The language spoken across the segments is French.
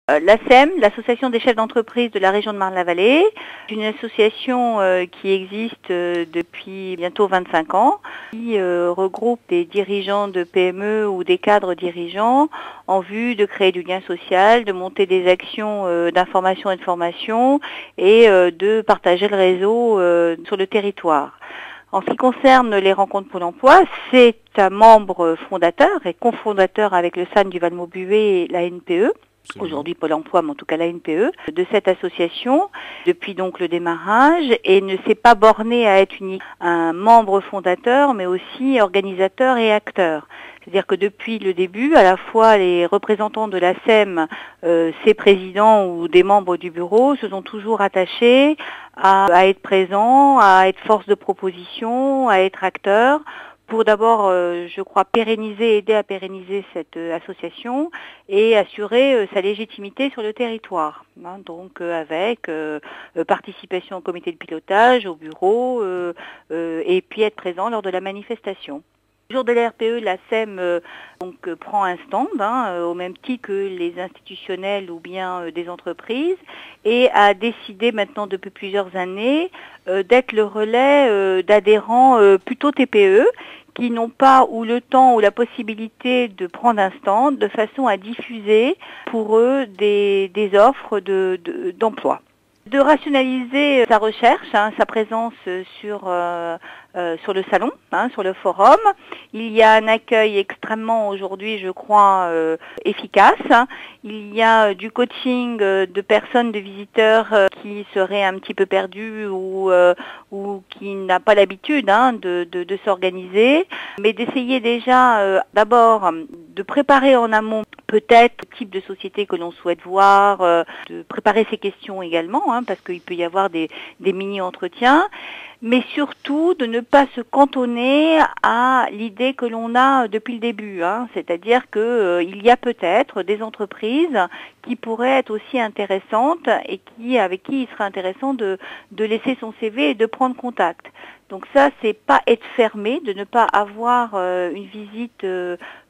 L'ACEM, l'Association des chefs d'entreprise de la région de Marne-la-Vallée, est une association qui existe depuis bientôt 25 ans, qui regroupe des dirigeants de PME ou des cadres dirigeants en vue de créer du lien social, de monter des actions d'information et de formation et de partager le réseau sur le territoire. En ce qui concerne les rencontres Pôle emploi, c'est un membre fondateur et cofondateur avec le SAN du Val-Maubuée et la NPE. Aujourd'hui Pôle emploi, mais en tout cas la NPE, de cette association, depuis donc le démarrage, et ne s'est pas borné à être un membre fondateur, mais aussi organisateur et acteur. C'est-à-dire que depuis le début, à la fois les représentants de l'ACEM, ses présidents ou des membres du bureau, se sont toujours attachés à être présents, à être force de proposition, à être acteurs, pour d'abord, je crois, aider à pérenniser cette association et assurer sa légitimité sur le territoire. Donc avec participation au comité de pilotage, au bureau, et puis être présent lors de la manifestation. Le jour de la RPE, la SEM prend un stand, au même titre que les institutionnels ou bien des entreprises, et a décidé maintenant depuis plusieurs années d'être le relais d'adhérents plutôt TPE, qui n'ont pas ou le temps ou la possibilité de prendre un stand de façon à diffuser pour eux des offres d'emploi. De rationaliser sa recherche, sa présence sur le salon, sur le forum. Il y a un accueil extrêmement aujourd'hui, je crois, efficace. Il y a du coaching de personnes, de visiteurs qui seraient un petit peu perdus ou qui n'ont pas l'habitude de s'organiser, mais d'essayer déjà d'abord de préparer en amont peut-être le type de société que l'on souhaite voir, de préparer ses questions également, parce qu'il peut y avoir des mini-entretiens, mais surtout de ne pas se cantonner à l'idée que l'on a depuis le début, c'est-à-dire qu'il y a peut-être des entreprises qui pourraient être aussi intéressantes et avec qui il serait intéressant de laisser son CV et de prendre contact. Donc ça, c'est pas être fermé, de ne pas avoir une visite,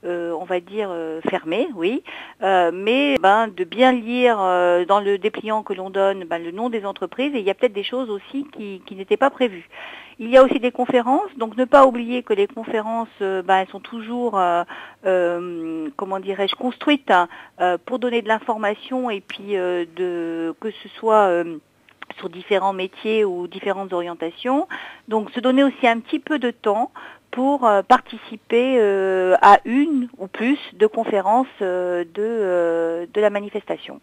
on va dire, fermée, oui, mais de bien lire dans le dépliant que l'on donne le nom des entreprises, et il y a peut-être des choses aussi qui n'étaient pas prévues. Il y a aussi des conférences, donc ne pas oublier que les conférences, elles sont toujours, comment dirais-je, construites pour donner de l'information et puis que ce soit sur différents métiers ou différentes orientations. Donc se donner aussi un petit peu de temps pour participer à une ou plus de conférences de la manifestation.